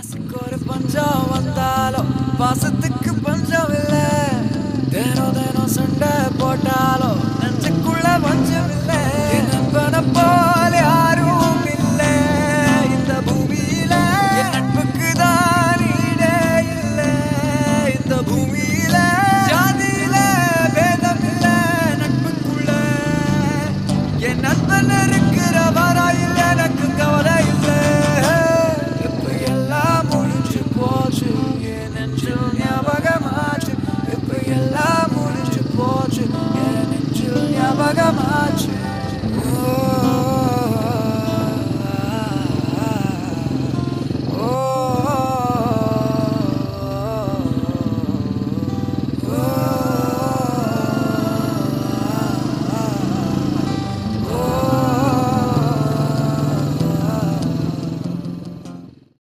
காசுக்கு ஒரு பஞ்சம் வந்தாலும் பாசத்துக்கு பஞ்சம் இல்ல. தினம் தினம் சண்டை போட்டாலும்